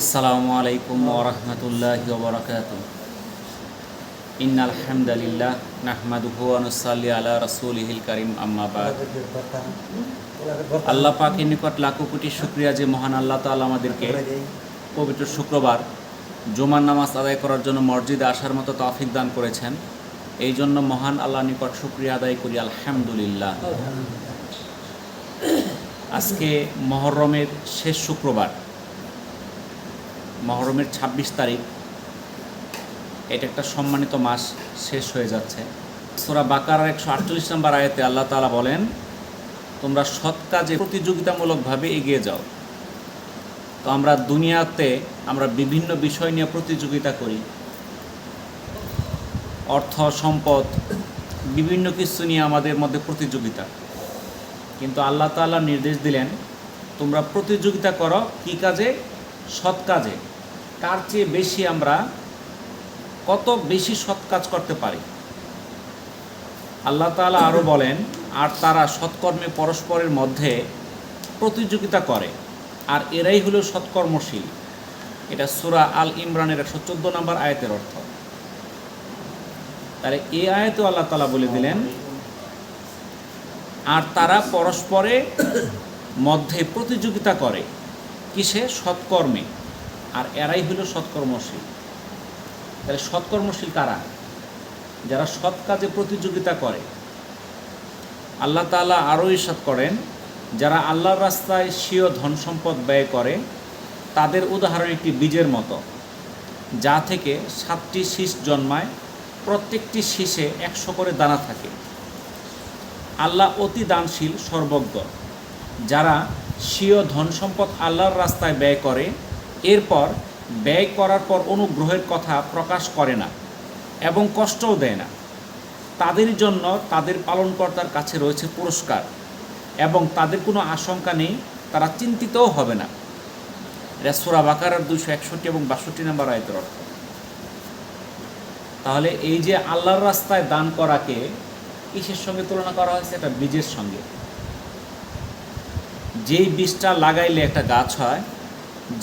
আসসালামু আলাইকুম ওয়া রাহমাতুল্লাহি ওয়া বারাকাতুহু। ইন্নাল হামদালিল্লাহ নাহমাদুহু ওয়া নুসাল্লি আলা রাসূলিহিল কারীম, আম্মা বাদ। আল্লাহ পাকের নিকট লাখো কোটি শুকরিয়া যে মহান আল্লাহ তাআলা আমাদেরকে পবিত্র শুক্রবার জুমার নামাজ আদায় করার জন্য মসজিদে আসার মতো তৌফিক দান করেছেন। এই জন্য মহান আল্লাহর নিকট শুকরিয়া আদায় করি, আলহামদুলিল্লাহ। আজকে মুহররমের শেষ শুক্রবার, মুহররমের 26 তারিখ। এটা একটা সম্মানিত মাস শেষ হয়ে যাচ্ছে। সূরা বাকারার 148 নম্বর আয়াতে আল্লাহ তাআলা বলেন, তোমরা সৎ কাজে প্রতিযোগিতামূলকভাবে এগিয়ে যাও। তো আমরা দুনিয়াতে বিভিন্ন বিষয় নিয়ে প্রতিযোগিতা করি, অর্থ সম্পদ, বিভিন্ন কিছু নিয়ে আমাদের মধ্যে প্রতিযোগিতা। কিন্তু আল্লাহ তাআলা নির্দেশ দিলেন, তোমরা প্রতিযোগিতা করো কী কাজে? সৎ কাজে। কার চেয়ে বেশি আমরা কত বেশি সৎ কাজ করতে পারি। আল্লাহ তাআলা আরও বলেন, আর তারা সৎকর্মে পরস্পরের মধ্যে প্রতিযোগিতা করে, আর এরাই হলো সৎকর্মশীল। এটা সূরা আল ইমরানের 114 নম্বর আয়াতের অর্থ। তাহলে এই আয়াতেও আল্লাহ তাআলা বলে দিলেন, আর তারা পরস্পরের মধ্যে প্রতিযোগিতা করে কিসে? সৎকর্মে, আর এরাই হলো সৎকর্মশীল। তাহলে সৎকর্মশীল কারা? যারা সৎ কাজে প্রতিযোগিতা করে। আল্লাহ তাআলা আরও ইরশাদ করেন, যারা আল্লাহর রাস্তায় স্বীয় ধন সম্পদ ব্যয় করে, তাদের উদাহরণ একটি বীজের মতো, যা থেকে 7টি শীষ জন্মায়, প্রত্যেকটি শীষে 100 করে দানা থাকে। আল্লাহ অতি দানশীল, সর্বজ্ঞ। যারা স্বীয় ধন সম্পদ আল্লাহর রাস্তায় ব্যয় করে, এরপর ব্যয় করার পর অনুগ্রহের কথা প্রকাশ করে না এবং কষ্টও দেয় না, তাদের জন্য তাদের পালনকর্তার কাছে রয়েছে পুরস্কার এবং তাদের কোনো আশঙ্কা নেই, তারা চিন্তিতও হবে না। এটা সূরা বাকারার 261 এবং 62 নম্বর আয়াতের অর্থ। তাহলে এই যে আল্লাহর রাস্তায় দান করাকে কিসের সঙ্গে তুলনা করা হয়েছে? একটা বীজের সঙ্গে। যেই বীজটা লাগাইলে একটা গাছ হয়,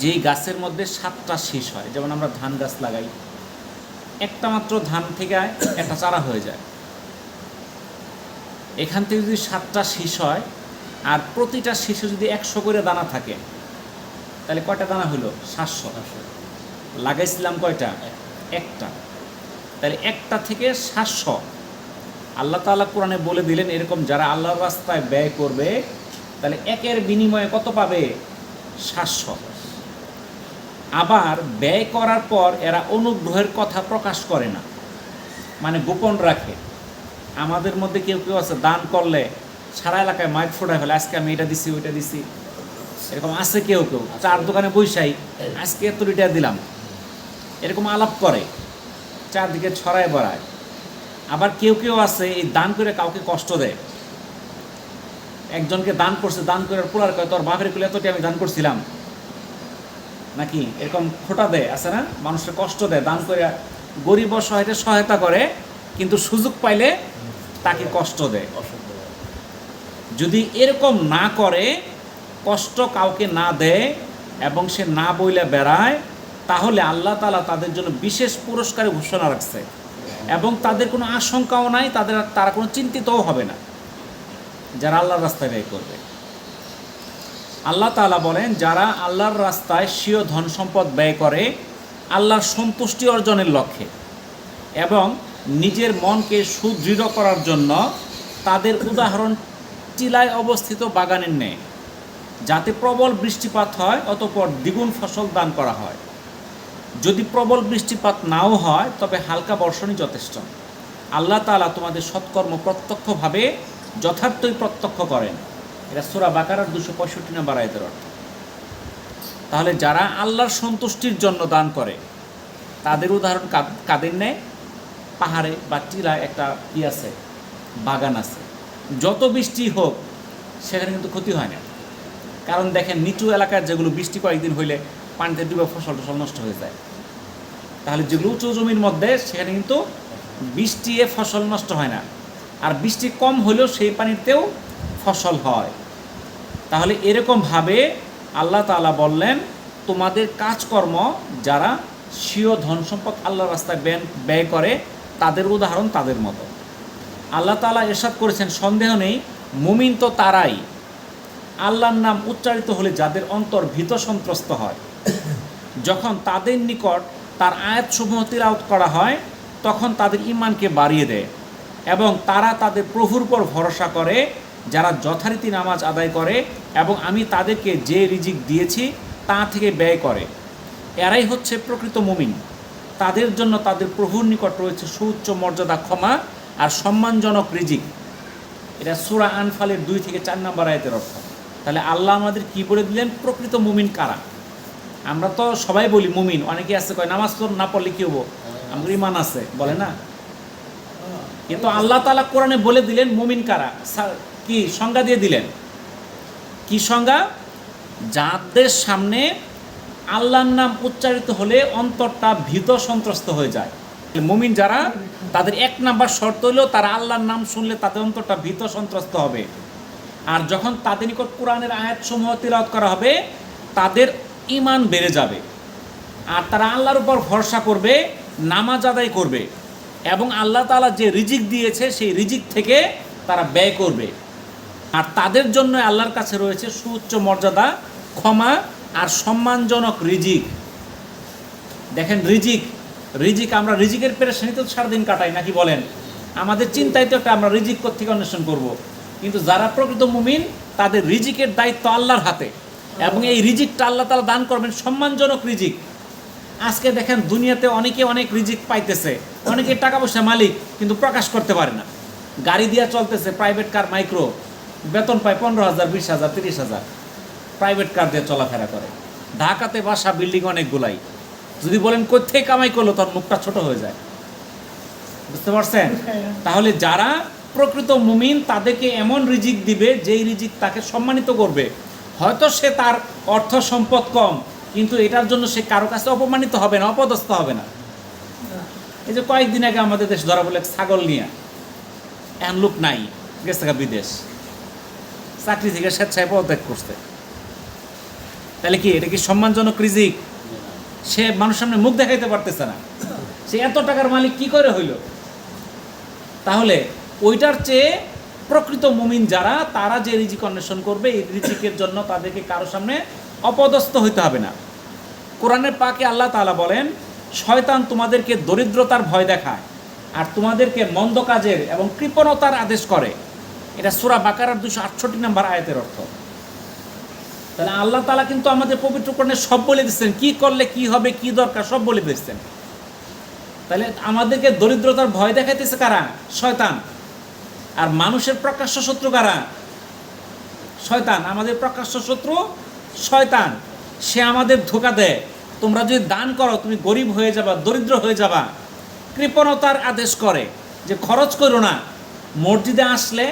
যেই গাছের মধ্যে 7টা শীষ হয়, যেমন আমরা ধান গাছ লাগাই, একটা মাত্র ধান থেকে একটা চারা হয়ে যায়। এখান থেকে যদি 7টা শীষ হয়, আর প্রতিটা শীষে যদি 100 করে দানা থাকে, তাহলে কয়টা দানা হলো? 700। লাগাইছিলাম কয়টা? একটা। তাহলে একটা থেকে 700। আল্লাহ তাআলা কোরআনে বলে দিলেন, এরকম যারা আল্লাহর রাস্তায় ব্যয় করবে, তাহলে একের বিনিময়ে কত পাবে? 700। আবার ব্যয় করার পর এরা অনুগ্রহের কথা প্রকাশ করে না, মানে গোপন রাখে। আমাদের মধ্যে কেউ কেউ আছে, দান করলে সারা এলাকায় মাইক ফোটায় ফেলে, আজকে আমি এটা দিছি, ওইটা দিছি। এরকম আছে কেউ কেউ, চার দোকানে বৈশাই, আজকে এত লিটার দিলাম, এরকম আলাপ করে, চারদিকে ছড়ায় বেড়ায়। আবার কেউ কেউ আছে, এই দান করে কাউকে কষ্ট দেয়। একজনকে দান করছে, দান করে পোলার কয়, তোর বাপের কুলে এতটি আমি দান করছিলাম নাকি, এরকম খোটা দেয়, আছে না? মানুষের কষ্ট দেয়, দান করে গরিব অসহায়দের সহায়তা করে, কিন্তু সুযোগ পাইলে তাকে কষ্ট দেয়। যদি এরকম না করে, কষ্ট কাউকে না দেয় এবং সে না বইলে বেড়ায়, তাহলে আল্লাহ তাআলা তাদের জন্য বিশেষ পুরস্কারের ঘোষণা রাখছে এবং তাদের কোনো আশঙ্কাও নাই, তারা কোনো চিন্তিতও হবে না যারা আল্লাহর রাস্তায় ব্যয় করবে। আল্লাহ তাআলা বলেন, যারা আল্লাহর রাস্তায় স্বীয় ধন সম্পদ ব্যয় করে আল্লাহর সন্তুষ্টি অর্জনের লক্ষ্যে এবং নিজের মনকে সুদৃঢ় করার জন্য, তাদের উদাহরণ টিলায় অবস্থিত বাগানের ন্যায়, যাতে প্রবল বৃষ্টিপাত হয়, অতঃপর দ্বিগুণ ফসল দান করা হয়। যদি প্রবল বৃষ্টিপাত নাও হয়, তবে হালকা বর্ষণই যথেষ্ট। আল্লাহ তাআলা তোমাদের সৎকর্ম প্রত্যক্ষভাবে যথার্থই প্রত্যক্ষ করেন। এটা সূরা বাকারার 265 নম্বর আয়াতের অর্থ। তাহলে যারা আল্লাহর সন্তুষ্টির জন্য দান করে, তাদের উদাহরণ কাদের নেয়? পাহাড়ে বা টিলায় একটা কি আছে? বাগান আছে। যত বৃষ্টি হোক সেখানে কিন্তু ক্ষতি হয় না। কারণ দেখেন, নিচু এলাকার যেগুলো বৃষ্টি কয়েকদিন হইলে পানিতে ডুবে ফসল নষ্ট হয়ে যায়। তাহলে যেগুলো উঁচু জমির মধ্যে, সেখানে কিন্তু বৃষ্টি ফসল নষ্ট হয় না, আর বৃষ্টি কম হলেও সেই পানিতেও ফসল হয়। তাহলে এরকমভাবে আল্লাহ তাআলা বললেন, তোমাদের কাজকর্ম যারা স্বীয় ধন সম্পদ আল্লাহর রাস্তায় ব্যয় করে তাদের উদাহরণ তাদের মতো। আল্লাহ তাআলা ইরশাদ করেছেন, সন্দেহ নেই মুমিন তো তারাই আল্লাহর নাম উচ্চারিত হলে যাদের অন্তর ভীত সন্ত্রস্ত হয়, যখন তাদের নিকট তার আয়াতসমূহ তিলাওয়াত করা হয় তখন তাদের ঈমানকে বাড়িয়ে দেয় এবং তারা তাদের প্রভুর উপর ভরসা করে যারা যথারীতি নামাজ আদায় করে এবং আমি তাদেরকে যে রিজিক দিয়েছি তা থেকে ব্যয় করে, এরাই হচ্ছে প্রকৃত মুমিন। তাদের জন্য তাদের প্রভুর নিকট রয়েছে সুউচ্চ মর্যাদা, ক্ষমা আর সম্মানজনক রিজিক। এটা সূরা আনফালের 2 থেকে 4 নম্বর আয়াতের অর্থ। তাহলে আল্লাহ আমাদের কি বলে দিলেন প্রকৃত মুমিন কারা। আমরা তো সবাই বলি মুমিন, অনেকে আছে কয় নামাজ তো না পড়লে কি হবো, আমার ঈমান আছে বলে না, কিন্তু আল্লাহ তাআলা কোরআনে বলে দিলেন মুমিন কারা, কি সংজ্ঞা দিয়ে দিলেন। কি সংজ্ঞা? যাদের সামনে আল্লাহর নাম উচ্চারিত হলে অন্তরটা ভীত সন্ত্রস্ত হয়ে যায়। মুমিন যারা, তাদের 1 নাম্বার শর্ত হলো তারা আল্লাহর নাম শুনলে তাদের অন্তরটা ভীত সন্ত্রস্ত হবে। আর যখন তাদের নিকট কোরআনের আয়াতসমূহ তিলাওয়াত করা হবে তাদের ঈমান বেড়ে যাবে। আর তারা আল্লাহর উপর ভরসা করবে, নামাজ আদায় করবে এবং আল্লাহ তাআলা যে রিজিক দিয়েছে সেই রিজিক থেকে তারা ব্যয় করবে। আর তাদের জন্য আল্লাহর কাছে রয়েছে সুউচ্চ মর্যাদা, ক্ষমা আর সম্মানজনক রিজিক। দেখেন রিজিক আমরা রিজিকের পেরেশানিতে সারাদিন কাটাই নাকি বলেন, আমাদের চিন্তায় তো একটা আমরা রিজিক কোত্থেকে অন্বেষণ করব। কিন্তু যারা প্রকৃত মুমিন তাদের রিজিকের দায়িত্ব আল্লাহর হাতে এবং এই রিজিকটা আল্লাহ তাআলা দান করবেন সম্মানজনক রিজিক। আজকে দেখেন দুনিয়াতে অনেকে অনেক রিজিক পাইতেছে, অনেকে টাকা পয়সা মালিক কিন্তু প্রকাশ করতে পারে না, গাড়ি দিয়ে চলতেছে, প্রাইভেট কার, মাইক্রো, বেতন পায় 15,000, 20,000, 30,000, প্রাইভেট কার দিয়ে চলাফেরা করে। ঢাকাতে বাসা, বিল্ডিং অনেকগুলাই, যদি বলেন কোত্থেকে কামাই করলো তার মুখটা ছোট হয়ে যায়। বুঝতে পারছেন? তাহলে যারা প্রকৃত মুমিন তাদেরকে এমন রিজিক দিবে যেই রিজিক তাকে সম্মানিত করবে। হয়তো সে তার অর্থ সম্পদ কম, কিন্তু এটার জন্য সে কারো কাছে অপমানিত হবে না, অপদস্থ হবে না। এই যে কয়েকদিন আগে আমাদের দেশ ধরা বলে ছাগল নিয়ে এখন লোক নাই, গেছে বিদেশ, চাকরি থেকে স্বেচ্ছায় পদত্যাগ করছে। তাহলে কি এটা কি সম্মানজনক রিজিক? সে মানুষের সামনে মুখ দেখাইতে পারতেছে না, সে এত টাকার মালিক কি করে হইল? তাহলে ওইটার চেয়ে প্রকৃত মুমিন যারা, তারা যে রিজিক অন্বেষণ করবে এই রিজিকের জন্য তাদেরকে কারো সামনে অপদস্থ হইতে হবে না। কোরআনের পাকে আল্লাহ তাআলা বলেন, শয়তান তোমাদেরকে দরিদ্রতার ভয় দেখায় আর তোমাদেরকে মন্দ কাজের এবং কৃপণতার আদেশ করে। এটা সূরা বাকারার 268 নম্বর আয়াতের অর্থ। তাহলে আল্লাহ তাআলা কিন্তু আমাদের পবিত্র কোরআনে সব বলে দিচ্ছেন, কি করলে কি হবে, কি দরকার সব বলে দিচ্ছেন। তাহলে আমাদেরকে দরিদ্রতার ভয় দেখাইতেছে কারা? শয়তান। আর মানুষের প্রকাশ্য শত্রু কারা? শয়তান। আমাদের প্রকাশ্য শত্রু শয়তান। সে আমাদের ধোঁকা দেয়, তোমরা যদি দান করো তুমি গরিব হয়ে যাবা, দরিদ্র হয়ে যাবা। কৃপণতার আদেশ করে যে খরচ করো না। মসজিদে আসলে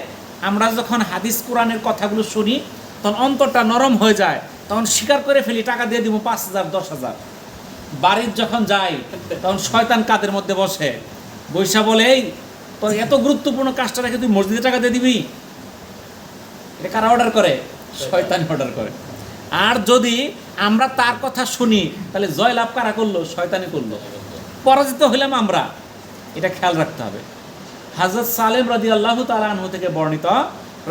আমরা যখন হাদিস কোরআনের কথাগুলো শুনি তখন অন্তরটা নরম হয়ে যায়, তখন স্বীকার করে ফেলি টাকা দিয়ে দিব 5,000, 10,000। বাড়ির যখন যাই তখন শয়তান কাদের মধ্যে বসে, বৈশা বলে, এই তোর এত গুরুত্বপূর্ণ কাজটা রেখে তুই মসজিদে টাকা দিয়ে দিবি? এটা কারা অর্ডার করে? শয়তান অর্ডার করে। আর যদি আমরা তার কথা শুনি তাহলে জয় লাভ কারা করলো? শয়তানি করলো, পরাজিত হইলাম আমরা। এটা খেয়াল রাখতে হবে। হযরত সালেম রাদিয়াল্লাহু তাআলা আনহু থেকে বর্ণিত,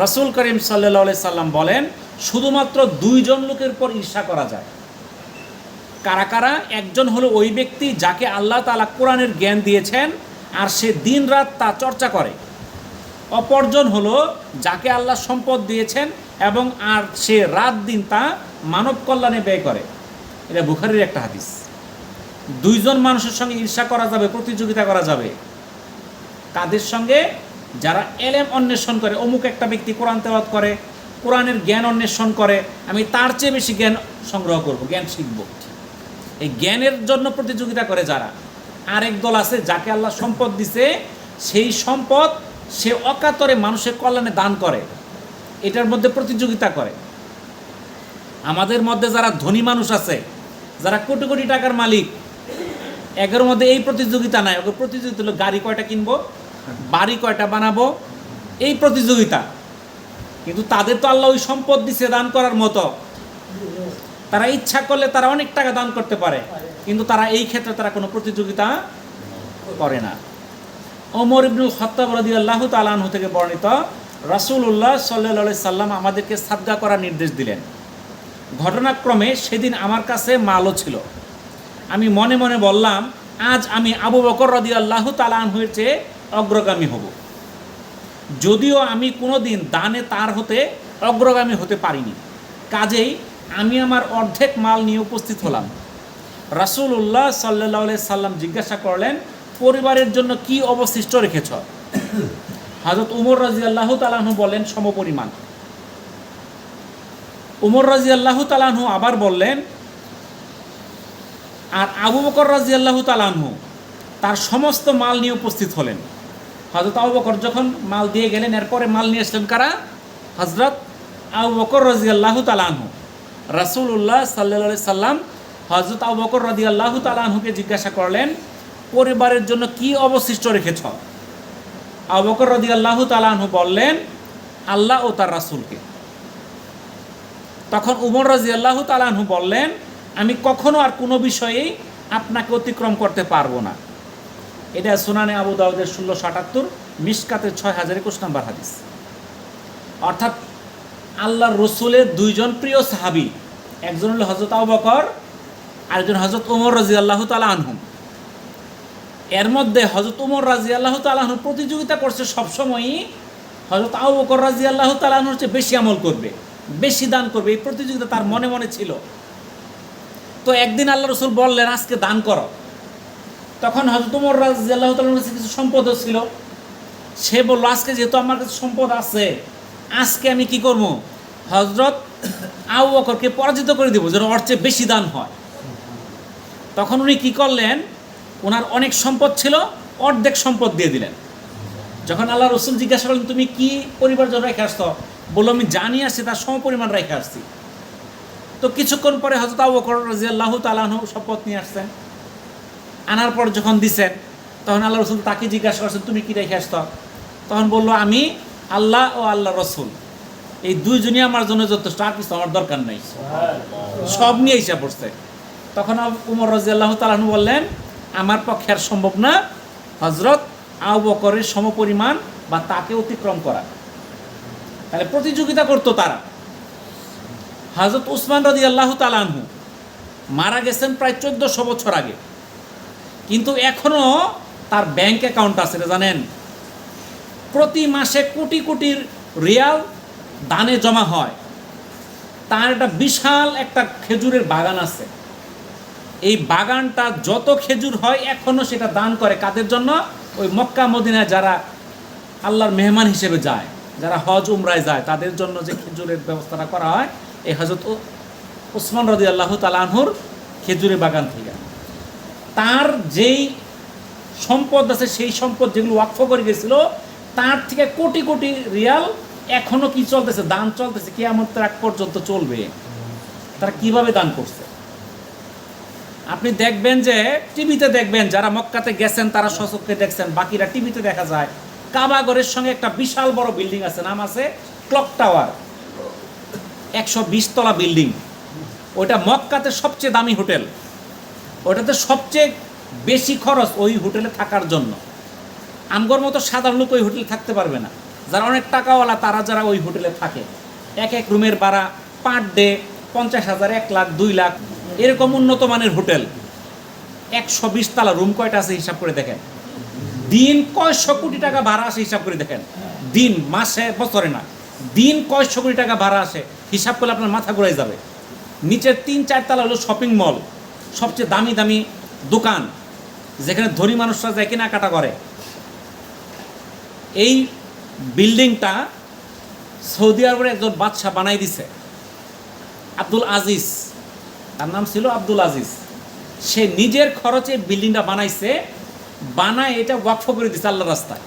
রাসূল করিম সাল্লাল্লাহু আলাইহি সাল্লাম বলেন, শুধুমাত্র 2 জন লোকের উপর ঈর্ষা করা যায়। কারা কারা? একজন হলো ওই ব্যক্তি যাকে আল্লাহ তাআলা কোরআনের জ্ঞান দিয়েছেন আর সে দিন রাত তা চর্চা করে। অপরজন হলো যাকে আল্লাহ সম্পদ দিয়েছেন এবং আর সে রাত দিন তা মানব কল্যাণে ব্যয় করে। এটা বুখারীর একটা হাদিস। 2 জন মানুষের সঙ্গে ঈর্ষা করা যাবে, প্রতিযোগিতা করা যাবে। কাদের সঙ্গে? যারা এলেম অন্বেষণ করে। অমুক একটা ব্যক্তি কোরআন তেলাওয়াত করে, কোরআনের জ্ঞান অন্বেষণ করে, আমি তার চেয়ে বেশি জ্ঞান সংগ্রহ করব, জ্ঞান শিখব। এই জ্ঞানের জন্য প্রতিযোগিতা করে যারা। আরেক দল আছে যাকে আল্লাহ সম্পদ দিছে, সেই সম্পদ সে অকাতরে মানুষের কল্যাণে দান করে, এটার মধ্যে প্রতিযোগিতা করে। আমাদের মধ্যে যারা ধনী মানুষ আছে, যারা কোটি কোটি টাকার মালিক, একের মধ্যে এই প্রতিযোগিতা নাই। ওকে প্রতিযোগিতা হলো গাড়ি কয়টা কিনবো, বাড়ি কয়টা বানাবো, এই প্রতিযোগিতা। কিন্তু তাদের তো আল্লাহ ওই সম্পদ দিছে দান করার মতো। তারা ইচ্ছা করলে তারা অনেক টাকা দান করতে পারে, কিন্তু তারা এই ক্ষেত্রে তারা কোনো প্রতিযোগিতা করে না। ওমর ইবনুল খাত্তাব রাদিয়াল্লাহু তাআলা আনহু থেকে বর্ণিত, রাসূলুল্লাহ সাল্লাল্লাহু আলাইহি সাল্লাম আমাদেরকে সাদকা করার নির্দেশ দিলেন। ঘটনাক্রমে সেদিন আমার কাছে মালও ছিল। আমি মনে মনে বললাম, আজ আমি আবু বকর রাদিয়াল্লাহু তাআলা আনহুর চেয়ে অগ্রগামী হব। যদিও আমি কোনোদিন দানে তার হতে অগ্রগামী হতে পারিনি, কাজেই আমি আমার অর্ধেক মাল নিয়ে উপস্থিত হলাম। রাসূলুল্লাহ সাল্লাল্লাহু আলাইহি সাল্লাম জিজ্ঞাসা করলেন, পরিবারের জন্য কি অবশিষ্ট রেখেছ? হযরত উমর রাদিয়াল্লাহু তাআলা আনহু বললেন, সমপরিমাণ। উমর রাদিয়াল্লাহু তাআলা আনহু আবার বললেন, আর আবু বকর রাদিয়াল্লাহু তাআলা আনহু তার সমস্ত মাল নিয়ে উপস্থিত হলেন। হযরত আবু বকর যখন মাল দিয়ে গেলেন, এরপরে মাল নিয়ে আসলেন কারা? হযরত আবু বকর রাদিয়াল্লাহু তাআলা আনহু। রাসূলুল্লাহ সাল্লাল্লাহু আলাইহি সাল্লাম হযরত আবু বকর রাদিয়াল্লাহু তাআলা আনহুকে জিজ্ঞাসা করলেন, পরিবারের জন্য কি অবশিষ্ট রেখেছ? আবু বকর রাদিয়াল্লাহু তাআলা আনহু বললেন, আল্লাহ ও তার রাসূলকে। তখন উমর রাদিয়াল্লাহু তাআলা আনহু বললেন, আমি কখনো আর কোনো বিষয়েই আপনাকে অতিক্রম করতে পারবো না। এটা সুনানে আবু দাউদের 1678, মিশকাতের 6021 নম্বর হাদিস। অর্থাৎ আল্লাহর রসুলের দুইজন প্রিয় সাহাবী, একজন হলো হযরত আবু বকর, আরেকজন হযরত ওমর রাদিয়াল্লাহু তাআলা আনহু। এর মধ্যে হযরত ওমর রাদিয়াল্লাহু তাআলা আনহু প্রতিযোগিতা করছে সবসময়ই হযরত আবু বকর রাদিয়াল্লাহু তাআলা আনহুর চেয়ে বেশি আমল করবে, বেশি দান করবে, এই প্রতিযোগিতা তার মনে মনে ছিল। তো একদিন আল্লাহ রসুল বললেন, আজকে দান করো। তখন হযরত ওমর রাদিয়াল্লাহু তাআলার কাছে কিছু সম্পদও ছিল। সে বলল, আজকে যেহেতু আমার কাছে সম্পদ আছে, আজকে আমি কি করব? হযরত আবু বকরকে পরাজিত করে দেব, যেন ওর চেয়ে বেশি দান হয়। তখন উনি কি করলেন? ওনার অনেক সম্পদ ছিল, অর্ধেক সম্পদ দিয়ে দিলেন। যখন আল্লাহ রসুল জিজ্ঞাসা করলেন, তুমি কি পরিবার জন্য রেখে আসতো? বললো, আমি জানি আসছি, তার সমপরিমাণ রেখে আসছি। তো কিছুক্ষণ পরে হযরত আবু বকর রাদিয়াল্লাহু তাআলা আনহু সম্পদ নিয়ে আসছেন। আনার পর যখন দিছেন, তখন আল্লাহ রসুল তাকে জিজ্ঞাসা করছেন, তুমি কি রেখে আসতো? তখন বললো, আমি আল্লাহ ও আল্লাহ রসুল এই দুইজনই আমার জন্য যথেষ্ট, আর কিছু আমার দরকার নেই। সব নিয়ে হিসাব পড়ছে। তখন উমর রাদিয়াল্লাহু তাআলা আনহু বললেন, আমার পক্ষে আর সম্ভব না হযরত আবু বকরের সমপরিমাণ বা তাকে অতিক্রম করা। তাহলে প্রতিযোগিতা করতো তারা। হযরত উসমান রাদিয়াল্লাহু তাআলা আনহু মারা গেছেন প্রায় 1400 বছর আগে, কিন্তু এখনো তার ব্যাংক অ্যাকাউন্ট আছে, জানেন? প্রতি মাসে কোটি কোটি রিয়াল দানে জমা হয়। তার একটা বিশাল একটা খেজুরের বাগান আছে। এই বাগানটা যত খেজুর হয় এখনো সেটা দান করে কাদের জন্য? ওই মক্কা মদিনায় যারা আল্লাহর মেহমান হিসেবে যায়, যারা হজ উমরায় যায়, তাদের জন্য যে খেজুরের ব্যবস্থাটা করা হয় এই হযরত উসমান রাদিয়াল্লাহু তাআলা আনহুর খেজুরের বাগান থেকে। তার যেই সম্পদ আছে, সেই সম্পদ যেগুলো ওয়াকফ করে গেছিল, তার থেকে কোটি কোটি রিয়াল এখনো কি চলতেছে? দান চলতেছে, কিয়ামতের আগ পর্যন্ত চলবে। তারা কিভাবে দান করছে আপনি দেখবেন, যে টিভিতে দেখবেন, যারা মক্কাতে গেছেন তারা স্বচক্ষে দেখছেন, বাকিরা টিভিতে দেখা যায়। কাবাগরের সঙ্গে একটা বিশাল বড় বিল্ডিং আছে, নাম আছে ক্লক টাওয়ার, 120 তলা বিল্ডিং। ওইটা মক্কাতে সবচেয়ে দামি হোটেল, ওটাতে সবচেয়ে বেশি খরচ ওই হোটেলে থাকার জন্য। আমগর মতো সাধারণ লোক ওই হোটেলে থাকতে পারবে না। যারা অনেক টাকাওয়ালা তারা যারা ওই হোটেলে থাকে, এক এক রুমের ভাড়া পার ডে 50,000, 1 লাখ, 2 লাখ, এরকম উন্নত মানের হোটেল। 120 তলা রুম কয়টা আছে হিসাব করে দেখেন। দিন কয়শো কোটি টাকা ভাড়া আসে হিসাব করে দেখেন। দিন, মাসে, বছরে না, দিন কয়শো কোটি টাকা ভাড়া আসে হিসাব করলে আপনার মাথা ঘুরাই যাবে। নিচের 3-4 তলা হলো শপিং মল, সবচেয়ে দামি দামি দোকান, যেখানে ধনী মানুষরা যায় কেনাকাটা করে। এই বিল্ডিংটা সৌদি আরবের একজন বাদশাহ বানাই দিছে, আব্দুল আজিজ, তার নাম ছিল আব্দুল আজিজ। সে নিজের খরচে বিল্ডিংটা বানাইছে, বানায় এটা ওয়াকফ করে দিছে আল্লাহর রাস্তায়।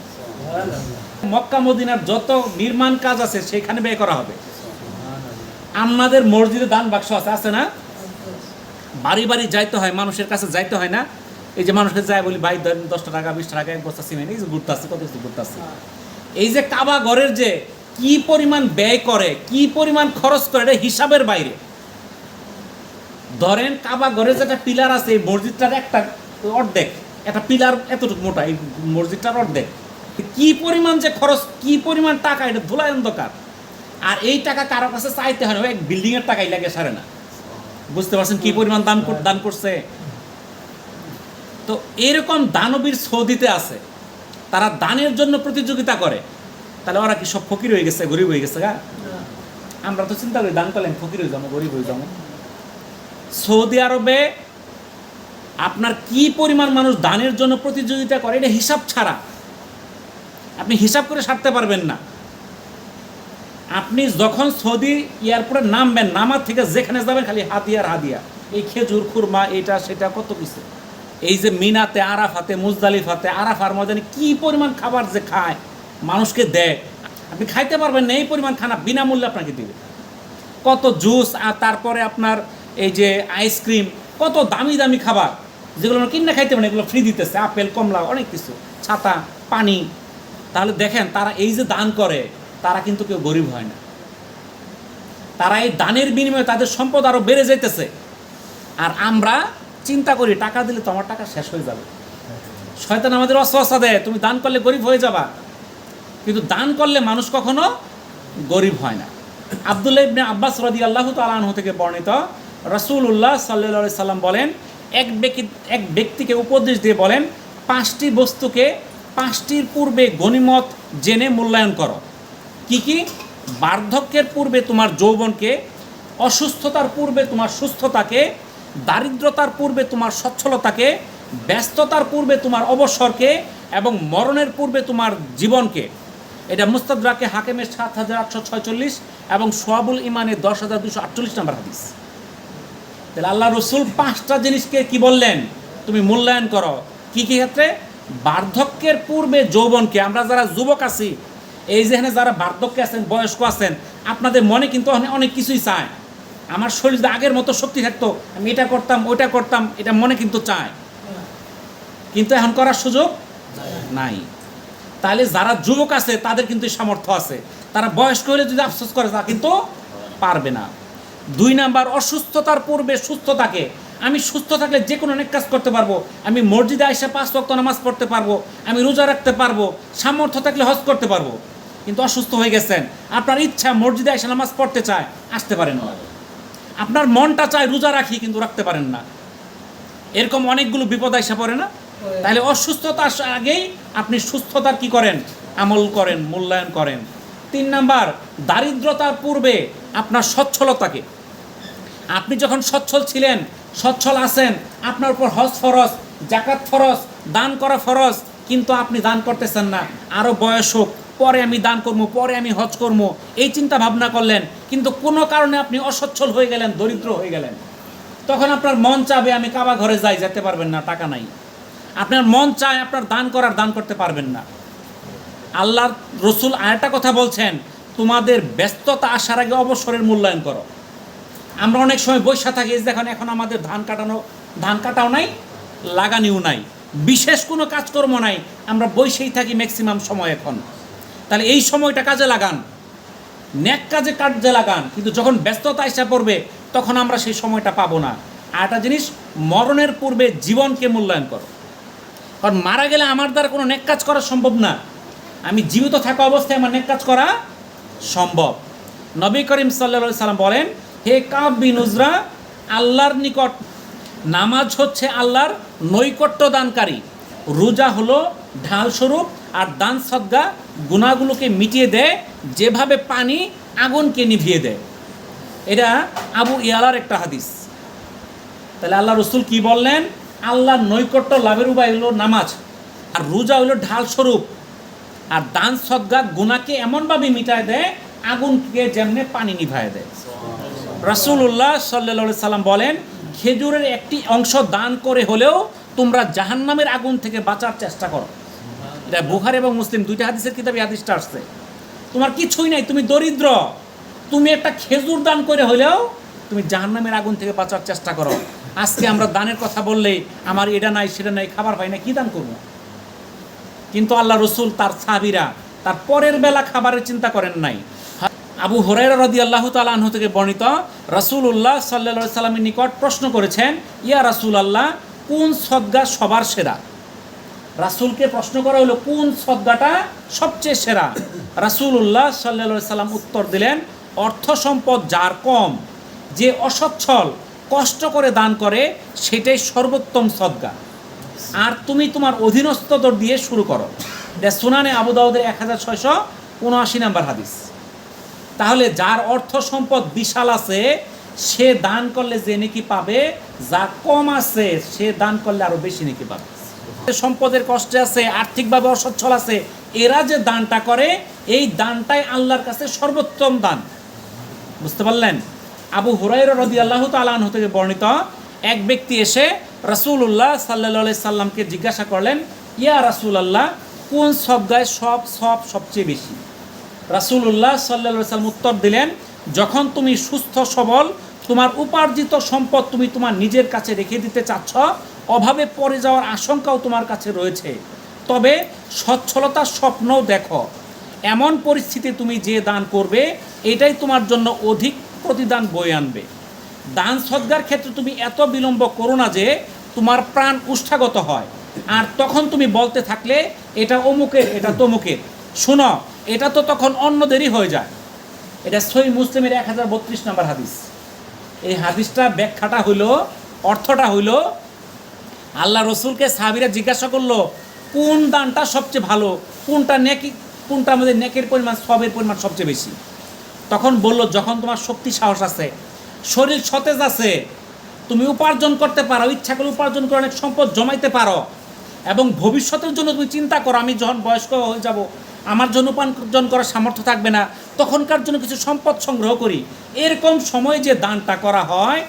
মক্কা মদিনার যত নির্মাণ কাজ আছে সেখানে ব্যয় করা হবে। আমাদের মসজিদে দান বাক্স আছে, আছে না? বাড়ি বাড়ি যাইতে হয়, মানুষের কাছে যাইতে হয় না? এই যে মানুষকে যায় বলি, ভাই 10 টাকা, 20 টাকা, 1 বস্তা সিমেন্ট, এই যে ঘুরতে আসছে, কত কিছু ঘুরতে আসছে। এই যে কাবা ঘরের যে কি পরিমাণ ব্যয় করে, কি পরিমাণ খরচ করে, এটা হিসাবের বাইরে। ধরেন কাবা ঘরে যেটা পিলার আছে এই মসজিদটার একটা অর্ধেক, একটা পিলার এতটুকু মোটা, এই মসজিদটার অর্ধেক। কি পরিমাণ যে খরচ, কি পরিমাণ টাকা, এটা ধুলায় অন্ধকার। আর এই টাকা কারো কাছে চাইতে হয় না, এক বিল্ডিং এর টাকাই লাগে সারে না। বুঝতে পারছেন কি পরিমাণ দান করছে? তো এরকম দানবীর সৌদিতে আছে, তারা দানের জন্য প্রতিযোগিতা করে। তাহলে ওরা কি সব ফকির হয়ে গেছে, গরিব হয়ে গেছে? আমরা তো চিন্তা করি দান করলেন ফকির হয়ে যাবো, গরিব হয়ে যাবো। সৌদি আরবে আপনার কি পরিমাণ মানুষ দানের জন্য প্রতিযোগিতা করে, এটা হিসাব ছাড়া আপনি হিসাব করে সারতে পারবেন না। আপনি যখন সৌদি এয়ারপোর্টে নামবেন, নামার থেকে যেখানে যাবেন খালি হাদিয়ার হাদিয়া, এই খেজুর খুরমা এটা সেটা কত কিছু। এই যে মিনাতে, আরাফাতে, মুজদালিফাতে, আরাফার ময়দানে কি পরিমাণ খাবার যে খায়, মানুষকে দেয়, আপনি খাইতে পারবেন না। এই পরিমাণ খানা বিনামূল্যে আপনাকে দিবে। কত জুস, আর তারপরে আপনার এই যে আইসক্রিম, কত দামি দামি খাবার যেগুলো আমরা কিনে খাইতে পারেন, এগুলো ফ্রি দিতেছে, আপেল, কমলা, অনেক কিছু, ছাতা, পানি। তাহলে দেখেন তারা এই যে দান করে, তারা কিন্তু কেউ গরিব হয় না। তারা এই দানের বিনিময়ে তাদের সম্পদ আরও বেড়ে যাইতেছে। আর আমরা চিন্তা করি টাকা দিলে তো আমার টাকা শেষ হয়ে যাবে, শয়তান আমাদের অসওয়াসা দেয়, তুমি দান করলে গরিব হয়ে যাবা। কিন্তু দান করলে মানুষ কখনো গরিব হয় না। আব্দুল্লাহ ইবনে আব্বাস রাদিয়াল্লাহু তাআলা আনহু থেকে বর্ণিত, রাসূলুল্লাহ সাল্লাল্লাহু আলাইহি সাল্লাম বলেন, এক ব্যক্তিকে উপদেশ দিয়ে বলেন, 5টি বস্তুকে 5টির পূর্বে গনিমত জেনে মূল্যায়ন করো। কি কি? বার্ধক্যের পূর্বে তোমার যৌবনকে, অসুস্থতার পূর্বে তোমার সুস্থতাকে, দারিদ্রতার পূর্বে তোমার সচ্ছলতাকে, ব্যস্ততার পূর্বে তোমার অবসরকে, এবং মরণের পূর্বে তোমার জীবনকে। এটা মুস্তাদরাকে হাকিমের 7846 এবং সোয়াবুল ইমানের 10248 নম্বর হাদিস। তাহলে আল্লাহ রসুল 5টা জিনিসকে কি বললেন? তুমি মূল্যায়ন করো। কি কি ক্ষেত্রে? বার্ধক্যের পূর্বে যৌবনকে। আমরা যারা যুবক আছি, এই যেখানে যারা বার্ধক্যে আছেন, বয়স্ক আছেন, আপনাদের মনে কিন্তু অনেক কিছুই চায়। আমার শরীর আগের মতো শক্তি থাকতো, আমি এটা করতাম, ওইটা করতাম, এটা মনে কিন্তু চায়, কিন্তু এখন করার সুযোগ নাই। তাহলে যারা যুবক আছে তাদের কিন্তু সামর্থ্য আছে, তারা বয়স্ক হলে যদি আফসোস করে তা কিন্তু পারবে না। 2 নাম্বার, অসুস্থতার পূর্বে সুস্থতাকে। আমি সুস্থ থাকলে যে কোনো অনেক কাজ করতে পারবো, আমি মসজিদে আইসা 5 ওয়াক্ত নামাজ পড়তে পারবো, আমি রোজা রাখতে পারবো, সামর্থ্য থাকলে হজ করতে পারবো। কিন্তু অসুস্থ হয়ে গেছেন, আপনার ইচ্ছা মসজিদে আইসা নামাজ পড়তে চায়, আসতে পারেন না। আপনার মনটা চায় রোজা রাখি, কিন্তু রাখতে পারেন না। এরকম অনেকগুলো বিপদ আইসা পড়ে না? তাহলে অসুস্থতার আগেই আপনি সুস্থতার কি করেন? আমল করেন, মূল্যায়ন করেন। 3 নাম্বার, দারিদ্রতার পূর্বে আপনার সচ্ছলতাকে। আপনি যখন সচ্ছল ছিলেন, সচ্ছল আছেন, আপনার উপর হজ ফরজ, জাকাত ফরজ, দান করা ফরজ, কিন্তু আপনি দান করতেছেন না। আরও বয়স হোক, পরে আমি দান করবো, পরে আমি হজ করবো, এই চিন্তা ভাবনা করলেন, কিন্তু কোনো কারণে আপনি অসচ্ছল হয়ে গেলেন, দরিদ্র হয়ে গেলেন। তখন আপনার মন চাবে আমি কাবা ঘরে যাই, যেতে পারবেন না, টাকা নাই। আপনার মন চায় আপনার দান করতে পারবেন না। আল্লাহর রসুল আরেকটা কথা বলছেন, তোমাদের ব্যস্ততা আসার আগে অবসরের মূল্যায়ন করো। আমরা অনেক সময় বৈশা থাকি, দেখুন এখন আমাদের ধান কাটাও নাই, লাগানিও নাই, বিশেষ কোনো কাজকর্ম নাই, আমরা বৈশেই থাকি ম্যাক্সিমাম সময় এখন। তাহলে এই সময়টা কাজে লাগান, নেক কাজে লাগান। কিন্তু যখন ব্যস্ততা এসে পড়বে, তখন আমরা সেই সময়টা পাবো না। আর একটা জিনিস, মরণের পূর্বে জীবনকে মূল্যায়ন করো। কারণ মারা গেলে আমার দ্বারা কোনো নেক কাজ করা সম্ভব না, আমি জীবিত থাকা অবস্থায় আমার নেক কাজ করা সম্ভব। নবী করিম সাল্লাল্লাহু আলাইহি সাল্লাম বলেন, হে কাব বিন উজরা, আল্লাহর নিকট নামাজ হচ্ছে আল্লাহর নৈকট্য দানকারী, রোজা হলো ঢাল স্বরূপ, আর দান সদকা গুনাহগুলোকে মিটিয়ে দেয় যেভাবে পানি আগুনকে নিভিয়ে দেয়। এটা আবু ইয়ালার একটা হাদিস। তাহলে আল্লাহ রসুল কি বললেন? আল্লাহর নৈকট্য লাভের উপায় হলো নামাজ, আর রোজা হলো ঢাল স্বরূপ, আর দান সদকা গুনাহকে এমনভাবে মিটায় দেয় আগুনকে যেমনে পানি নিভায় দেয়। রাসূলুল্লাহ সাল্লাল্লাহু আলাইহি সাল্লাম বলেন, খেজুরের একটি অংশ দান করে হলেও তোমরা জাহান্নামের আগুন থেকে বাঁচার চেষ্টা করো। এটা বুখারী এবং মুসলিম 2টা হাদিসের কিতাবে হাদিসটা আসছে। তোমার কিছুই নাই, তুমি দরিদ্র, তুমি একটা খেজুর দান করে হলেও তুমি জাহান্নামের আগুন থেকে বাঁচার চেষ্টা করো। আজকে আমরা দানের কথা বললেই আমার এটা নাই, সেটা নাই, খাবার পাই না, কি দান করবো? কিন্তু আল্লাহ রসুল, তার সাহাবীরা তার পরের বেলা খাবারের চিন্তা করেন নাই। আবু হুরায়রা রাদিয়াল্লাহু তাআলা আনহু থেকে বর্ণিত, রাসূলুল্লাহ সাল্লাল্লাহু আলাইহি সাল্লামের নিকট প্রশ্ন করেছেন, ইয়া রাসূলুল্লাহ, কোন সদকা সবার সেরা? রাসূলকে প্রশ্ন করা হলো কোন সদকাটা সবচেয়ে সেরা। রাসূলুল্লাহ সাল্লাল্লাহু আলাইহি সাল্লাম উত্তর দিলেন, অর্থ সম্পদ যার কম, যে অসচ্ছল, কষ্ট করে দান করে, সেটাই সর্বোত্তম সদকা। আর তুমি তোমার অধীনস্থদের দিয়ে শুরু করো। এটা সুনানে আবু দাউদের 1679 নম্বর হাদিস। তাহলে যার অর্থ সম্পদ বিশাল আছে সে দান করলে যে নেকি পাবে, যা কম আছে সে দান করলে আরো বেশি নেকি পাবে। সম্পদের কষ্টে আছে, আর্থিকভাবে অসচ্ছল আছে, এরা যে দানটা করে এই দানটাই আল্লাহর কাছে সর্বোত্তম দান। বুঝতে পারলেন? আবু হুরায়রা রাদিয়াল্লাহু তাআলা আনহু থেকে বর্ণিত, এক ব্যক্তি এসে রাসূলুল্লাহ সাল্লাল্লাহু আলাইহি সাল্লামকে জিজ্ঞাসা করলেন, ইয়া রাসূলুল্লাহ, কোন সদকায় সবচেয়ে বেশি? রাসূলুল্লাহ সাল্লাল্লাহু আলাইহি সাল্লাম উত্তর দিলেন, যখন তুমি সুস্থ সবল, তোমার উপার্জিত সম্পদ তুমি তোমার নিজের কাছে রেখে দিতে চাচ্ছ, অভাবে পড়ে যাওয়ার আশঙ্কাও তোমার কাছে রয়েছে, তবে সচ্ছলতার স্বপ্নও দেখো, এমন পরিস্থিতি তুমি যে দান করবে এটাই তোমার জন্য অধিক প্রতিদান বয়ে আনবে। দান সদকার ক্ষেত্রে তুমি এত বিলম্ব করো না যে তোমার প্রাণ উষ্ঠাগত হয়, আর তখন তুমি বলতে থাকলে এটা অমুকের, এটা তমুকের, শোনো এটা তো তখন অন্যদেরই হয়ে যায়। এটা সহিহ মুসলিমের 1032 নম্বর হাদিস। এই হাদিসটা ব্যাখ্যাটা হইল, অর্থটা হইল, আল্লাহ রসুলকে সাহাবীরা জিজ্ঞাসা করলো কোন দানটা সবচেয়ে ভালো, কোনটা নেকি, কোনটা আমাদের নেকের পরিমাণ, সবের পরিমাণ সবচেয়ে বেশি। তখন বলল, যখন তোমার শক্তি সাহস আছে, শরীর সতেজ আছে, তুমি উপার্জন করতে পারো, ইচ্ছা করে উপার্জন করে অনেক সম্পদ জমাইতে পারো, এবং ভবিষ্যতের জন্য তুমি চিন্তা করো, আমি যখন বয়স্ক হয়ে যাব আমার জন্য উপার্জন করার সামর্থ্য থাকবে না, তখনকার জন্য কিছু সম্পদ সংগ্রহ করি, এরকম সময় যে দানটা করা হয়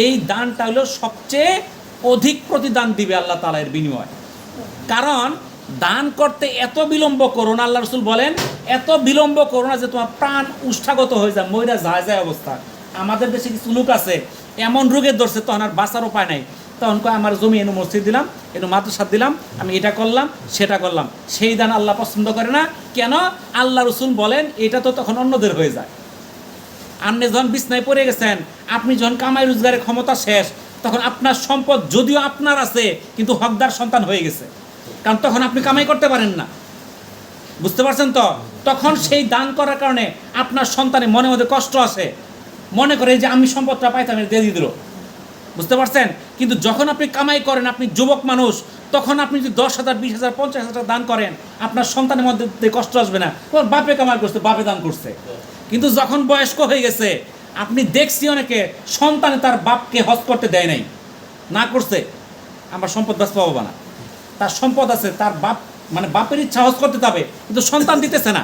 এই দানটা হলো সবচেয়ে অধিক প্রতিদান দিবে আল্লাহ তাআলা এর বিনিময়। কারণ দান করতে এত বিলম্ব করো না, আল্লাহ রসুল বলেন এত বিলম্ব করো না যে তোমার প্রাণ উষ্ঠাগত হয়ে যায়, মইরা যায় অবস্থা। আমাদের দেশে কিছু লোক আছে এমন রোগে ধরছে তখন আর বাঁচার উপায় নাই, তখন কয় আমার জমি এনে মসজিদ দিলাম, এনে মাদ্রাসা দিলাম, আমি এটা করলাম সেটা করলাম। সেই দান আল্লাহ পছন্দ করে না। কেন? আল্লাহ রসুল বলেন এটা তো তখন অন্যদের হয়ে যায়। আপনি যখন বিছনায় পড়ে গেছেন, আপনি যখন কামাই রোজগারের ক্ষমতা শেষ, তখন আপনার সম্পদ যদিও আপনার আছে কিন্তু হকদার সন্তান হয়ে গেছে, কারণ তখন আপনি কামাই করতে পারেন না। বুঝতে পারছেন তো? তখন সেই দান করার কারণে আপনার সন্তানের মনে মধ্যে কষ্ট আসে, মনে করে যে আমি সম্পদটা পাইতাম দিয়ে দিল। বুঝতে পারছেন? কিন্তু যখন আপনি কামাই করেন, আপনি যুবক মানুষ, তখন আপনি যদি 10,000, 20,000, 50,000 টাকা দান করেন, আপনার সন্তানের মধ্যে কষ্ট আসবে না, তোমার বাপে কামাই করছে, বাপে দান করছে। কিন্তু যখন বয়স্ক হয়ে গেছে, আপনি দেখছি অনেকে সন্তানে তার বাপকে হজ করতে দেয় নাই, না করছে, আমার সম্পদ ব্যস্ত পাবো না, তার সম্পদ আছে, তার বাপ মানে বাপের ইচ্ছা হজ করতে যাবে কিন্তু সন্তান দিতেছে না,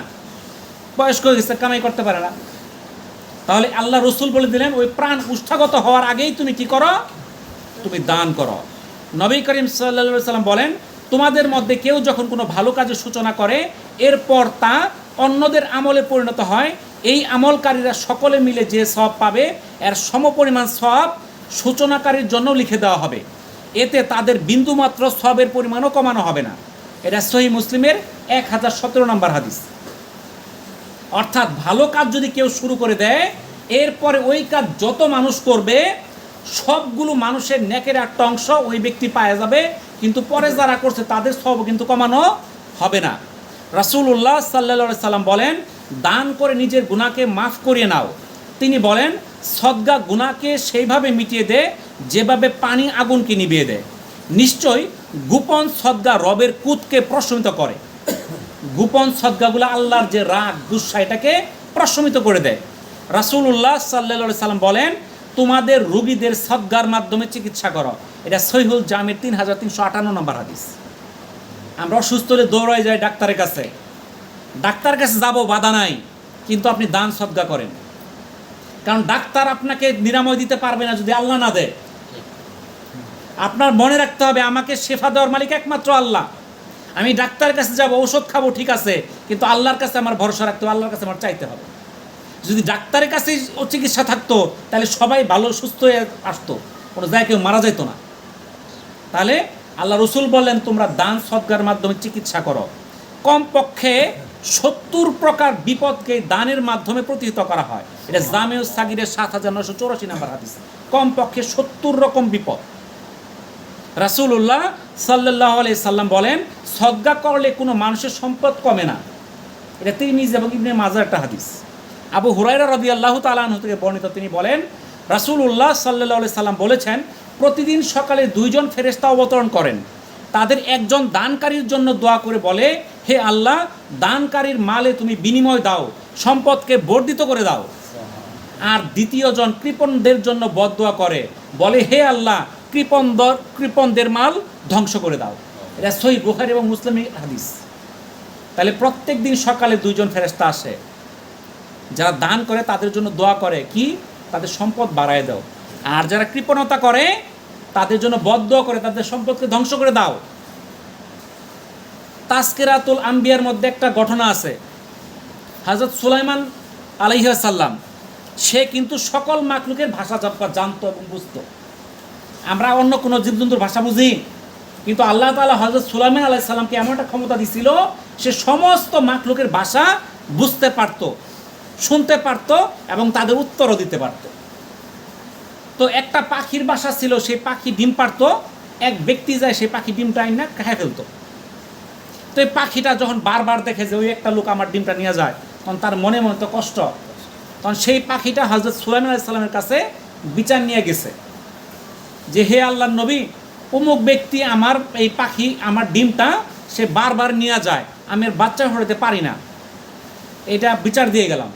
বয়স্ক হয়ে গেছে, কামাই করতে পারে না। তাহলে আল্লাহ রসুল বলে দিলেন ওই প্রাণ উষ্ঠাগত হওয়ার আগেই তুমি কি করো? তুমি দান করো। নবী করিম সাল্লাল্লাহু আলাইহি সাল্লাম বলেন, তোমাদের মধ্যে কেউ যখন কোনো ভালো কাজের সূচনা করে, এরপর তা অন্যদের আমলে পরিণত হয়, এই আমলকারীরা সকলে মিলে যে সওয়াব পাবে এর সমপরিমাণ সওয়াব সূচনাকারীর জন্য লিখে দেওয়া হবে, এতে তাদের বিন্দুমাত্র সওয়াবের পরিমাণও কমানো হবে না। এটা সহিহ মুসলিমের 1017 নম্বর হাদিস। অর্থাৎ ভালো কাজ যদি কেউ শুরু করে দেয়, এরপরে ওই কাজ যত মানুষ করবে সবগুলো মানুষের নেকের একটা অংশ ওই ব্যক্তি পাওয়া যাবে, কিন্তু পরে যারা করছে তাদের সওয়াব কিন্তু কমানো হবে না। রাসূলুল্লাহ সাল্লাল্লাহু আলাইহি সাল্লাম বলেন, দান করে নিজের গুনাহকে মাফ করিয়ে নাও। তিনি বলেন, সদকা গুনাহকে সেইভাবে মিটিয়ে দেয় যেভাবে পানি আগুনকে নিভিয়ে দেয়। নিশ্চয়ই গোপন সদকা রবের কুতকে প্রশমিত করে। গোপন সদকাগুলো আল্লাহর যে রাগ, গুসা, এটাকে প্রশমিত করে দেয়। রাসূলুল্লাহ সাল্লাল্লাহু আলাইহি সাল্লাম বলেন, তোমাদের রোগীদের সদকার মাধ্যমে চিকিৎসা করো। এটা সহিহুল জামির 3358 নম্বর হাদিস। আমরা অসুস্থ হলে দৌড়াই যাই ডাক্তারের কাছে, ডাক্তারের কাছে যাবো বাধা নাই, কিন্তু আপনি দান সদকা করেন, কারণ ডাক্তার আপনাকে নিরাময় দিতে পারবে না যদি আল্লাহ না দেয়। আপনার মনে রাখতে হবে আমাকে শেফা দেওয়ার মালিক একমাত্র আল্লাহ। আমি ডাক্তারের কাছে যাব, ঔষধ খাবো, ঠিক আছে, কিন্তু আল্লাহর কাছে আমার ভরসা রাখতে হবে, আল্লাহর কাছে আমার চাইতে হবে। যদি ডাক্তারের কাছে চিকিৎসা থাকতো তাহলে সবাই ভালো সুস্থ হয়ে আসতো, কোনো জায়গায় কেউ মারা যেত না। তাহলে আল্লাহ রসুল বললেন, তোমরা দান সদকার মাধ্যমে চিকিৎসা করো। কমপক্ষে 70 প্রকার বিপদকে দানের মাধ্যমে প্রতিহত করা হয়। এটা জামেউস সাগীরের 7984 নম্বর হাদিস। কমপক্ষে 70 রকম বিপদ। রাসূলুল্লাহ সাল্লাল্লাহু আলাইহি সাল্লাম বলেন, সদকা করলে কোনো মানুষের সম্পদ কমে না। এটা তিরমিজি এবং ইবনে মাজাহ একটা হাদিস। আবু হুরায়রা রাদিয়াল্লাহু তাআলা আনহু থেকে বর্ণিত, তিনি বলেন, রাসূলুল্লাহ সাল্লাল্লাহু আলাইহি সাল্লাম বলেছেন, প্রতিদিন সকালে 2 জন ফেরেশতা অবতরণ করেন। তাদের একজন দানকারীর জন্য দোয়া করে বলে, হে আল্লাহ, দানকারীর মালে তুমি বিনিময় দাও, সম্পদকে বর্ধিত করে দাও। আর দ্বিতীয়জন কৃপণদের জন্য বদদোয়া করে, বলে, হে আল্লাহ, কৃপণদের মাল ধ্বংস করে দাও। এটা সহিহ বুখারী এবং মুসলিমের হাদিস। তাহলে প্রত্যেক দিন সকালে 2 জন ফেরেশতা আসে, যারা দান করে তাদের জন্য দোয়া করে কি, তাদের সম্পদ বাড়ায় দাও। আর যারা কৃপণতা করে তাদের জন্য বদদোয়া করে, তাদের সম্পদকে ধ্বংস করে দাও। তাজকিরাতুল আম্বিয়ার মধ্যে একটা ঘটনা আছে। হযরত সুলাইমান আলাইহিস সালাম, সে কিন্তু সকল মাখলুকের ভাষা জানতো এবং বুঝতো। আমরা অন্য কোনো জীবজন্তুর ভাষা বুঝি, কিন্তু আল্লাহ তাআলা হযরত সুলাইমান আলাইহিস সালামকে এমন একটা ক্ষমতা দিছিল, সে সমস্ত মাখলুকের ভাষা বুঝতে পারত, শুনতে পারত এবং তাদের উত্তরও দিতে পারত। তো একটা পাখির বাসা ছিল, সেই পাখি ডিম পারত, এক ব্যক্তি যায় সেই পাখি ডিমটা আইনা খেয়ে ফেলতো। তো এই পাখিটা যখন বারবার দেখে যে ওই একটা লোক আমার ডিমটা নিয়ে যায়, তখন তার মনে মনে তো কষ্ট। তখন সেই পাখিটা হযরত সুলাইমান আলাইহিস সালামের কাছে বিচার নিয়ে গেছে যে, হে আল্লাহর নবী, অমুক ব্যক্তি আমার এই পাখি আমার ডিমটা সে বারবার নিয়ে যায়, আমি এর বাচ্চা হতে পারি না, এটা বিচার দিয়ে গেলাম।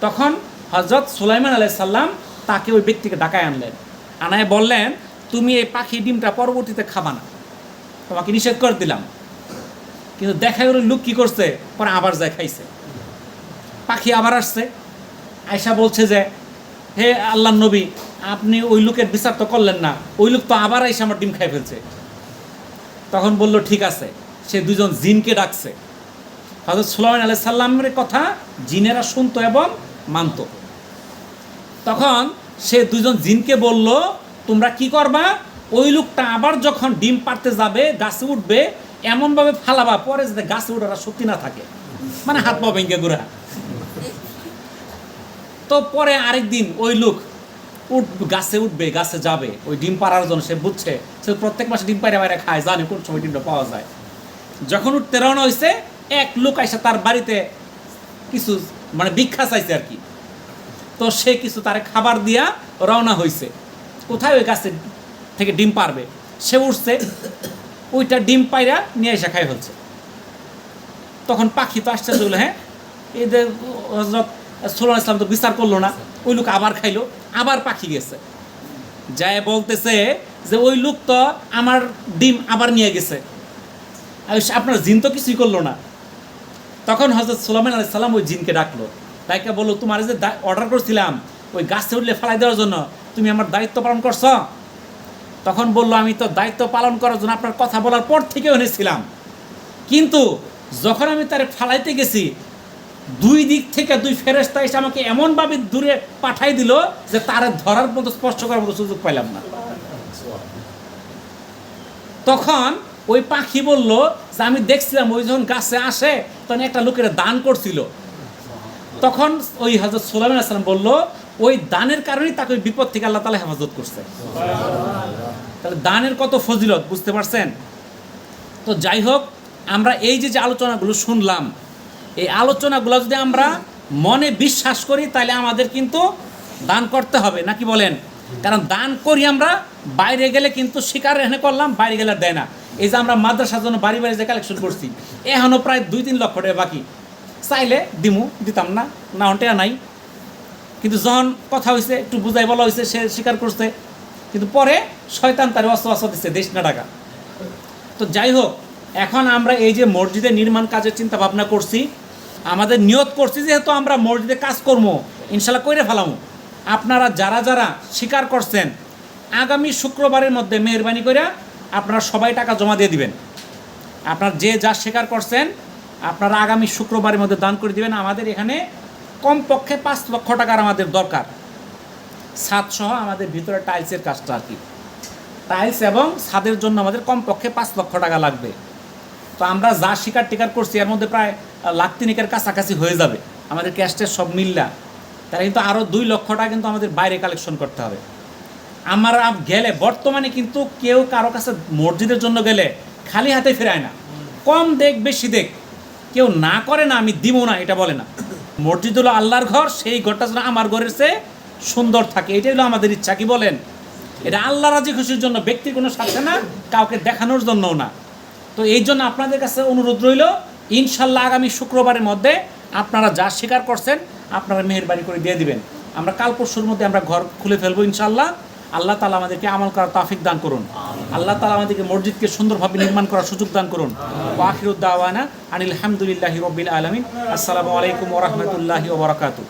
তখন হযরত সুলাইমান আলাইহিস সালাম তাকে ওই ব্যক্তিকে ডাকায় আনলেন, আনায় বললেন, তুমি এই পাখি ডিমটা পরবর্তীতে খাবা না, তোমাকে নিষেধ করে দিলাম। কিন্তু দেখা গেল লোক কী করছে, পরে আবার যায় খাইছে। পাখি আবার আসছে, আয়সা বলছে যে, হে আল্লাহর নবী, আপনি ওই লোকের বিচার তো করলেন না, ওই লোক তো আবার এসে আমার ডিম খাই ফেলছে। তখন বলল, ঠিক আছে। সে 2 জন জিনকে ডাকছে। হযরত সুলাইমান আলাইহিস সালামের কথা জিনেরা শুনতো এবং মানত। তখন সে 2 জন জিনকে বলল, তোমরা কি করবা, ওই লোকটা আবার যখন ডিম পাড়তে যাবে, গাছে উঠবে, এমনভাবে ফালাবা পরে যাতে গাছে উঠার শক্তি না থাকে, মানে হাত পা ভেঙে ঘুরা। তো পরে আরেকদিন ওই লোক গাছে উঠবে, গাছে যাবে ওই ডিম পাড়ার জন্য। সে বুঝছে, সে প্রত্যেক মাসে ডিম পাড়ে বাইরে খায়, জানে কোন সময় ডিমটা পাওয়া যায়। যখন উঠতে রওনা হয়েছে, এক লোক এসে তার বাড়িতে কিছু মানে ভিক্ষা চাইছে আর কি। তো সে কিছু তারে খাবার দিয়া রওনা হয়েছে, কোথায় ওই গাছে থেকে ডিম পারবে। সে উঠছে, ওইটা ডিম পাইরা নিয়ে এসে খাই ফেলছে। তখন পাখি তো আসছে, হ্যাঁ, এদের হযরত সুলাইমান ইসলাম তো বিচার করলো না, ওই লোক আবার খাইলো। আবার পাখি গেছে, যায় বলতেছে যে, ওই লোক তো আমার ডিম আবার নিয়ে গেছে, আপনার জিন তো কিছুই করলো না। তখন হযরত সুলাইমান আলাইহিস সালাম ওই জিনকে ডাকলো, ডাইকা বললো, তোমার যে অর্ডার করছিলাম ওই গাছে উঠলে ফেলাই দেওয়ার জন্য, তুমি আমার দায়িত্ব পালন করছো? তখন বললো, আমি তো দায়িত্ব পালন করার জন্য আপনার কথা বলার পর থেকে এনেছিলাম, কিন্তু যখন আমি তারে ফালাইতে গেছি, 2 দিক থেকে 2 ফেরেশতা এসে আমাকে এমনভাবে দূরে পাঠাই দিল যে তারে ধরার মতো, স্পর্শ করার মতো সুযোগ পাইলাম না। তখন ওই পাখি বলল যে, আমি দেখছিলাম ওই যখন গাছে আসে তখন একটা লোকের দান করছিল। তখন ওই হযরত সুলাইমান আলাইহিস সালাম বলল, ওই দানের কারণেই তাকে ওই বিপদ থেকে আল্লাহ তাআলা হেফাজত করছে। তাহলে দানের কত ফজিলত, বুঝতে পারছেন? তো যাই হোক, আমরা এই যে আলোচনাগুলো শুনলাম, এই আলোচনাগুলো যদি আমরা মনে বিশ্বাস করি, তাহলে আমাদের কিন্তু দান করতে হবে, নাকি বলেন? কারণ দান করি আমরা, বাইরে গেলে কিন্তু স্বীকার এখানে করলাম, বাইরে গেলে দেয় না। এই যে আমরা মাদ্রাসার জন্য বাড়ি বাড়ি যে কালেকশন করছি, এখনও প্রায় 2-3 লক্ষ টাকা বাকি। চাইলে দিতাম না, না হন্টেয়া নাই। কিন্তু যখন কথা হয়েছে, একটু বুঝাই বলা হয়েছে, সে স্বীকার করছে। কিন্তু পরে শয়তান তার অস্ত্র দিচ্ছে, দেশ না টাকা। তো যাই হোক, এখন আমরা এই যে মসজিদের নির্মাণ কাজের চিন্তা ভাবনা করছি, আমাদের নিয়ত করছি যেহেতু আমরা মসজিদে কাজ করবো, ইনশাল্লাহ কইরে ফেলামো। আপনারা যারা যারা স্বীকার করছেন, আগামী শুক্রবারের মধ্যে মেহরবানি করে আপনারা সবাই টাকা জমা দিয়ে দিবেন। আপনার যে যা স্বীকার করছেন, আপনারা আগামী শুক্রবারের মধ্যে দান করে দিবেন। আমাদের এখানে কমপক্ষে 5 লক্ষ টাকার আমাদের দরকার, ছাদসহ আমাদের ভিতরে টাইলসের কাজটা আর কি। টাইলস এবং ছাদের জন্য আমাদের কমপক্ষে 5 লক্ষ টাকা লাগবে। তো আমরা যা স্বীকার টিকার করছি, এর মধ্যে প্রায় লাখ তিনেকের কাছাকাছি হয়ে যাবে আমাদের ক্যাশ ট্যাশ সব মিল্লা। তাহলে কিন্তু আরও 2 লক্ষ টাকা কিন্তু আমাদের বাইরে কালেকশন করতে হবে। আমরা গেলে বর্তমানে কিন্তু কেউ কারো কাছে মসজিদের জন্য গেলে খালি হাতে ফেরায় না, কম দেখ বেশি দেখ, কেউ না করে না আমি দিব না এটা বলে না। মসজিদ হলো আল্লাহর ঘর, সেই ঘরটা যেন আমার ঘরের চেয়ে সুন্দর থাকে, এটাই হলো আমাদের ইচ্ছা। কি বলেন? এটা আল্লাহ রাজি খুশির জন্য, ব্যক্তির কোনো স্বার্থে না, কাউকে দেখানোর জন্যও না। তো এই জন্য আপনাদের কাছে অনুরোধ রইল, ইনশাল্লাহ আগামী শুক্রবারের মধ্যে আপনারা যা স্বীকার করছেন আপনারা মেহেরবানি করে দিয়ে দিবেন। আমরা কাল পরশুর মধ্যে আমরা ঘর খুলে ফেলবো ইনশাল্লাহ। আল্লাহ তাআলা আমাদেরকে আমল করার তৌফিক দান করুন। আল্লাহ তাআলা আমাদেরকে মসজিদকে সুন্দরভাবে নির্মাণ করার সুযোগ দান করুন। ওয়া আখিরুদ দাওয়ানা আনিল হামদুলিল্লাহি রাব্বিল আলামিন। আসসালামু আলাইকুম ওয়া রাহমাতুল্লাহি ওয়া বারাকাতুহু।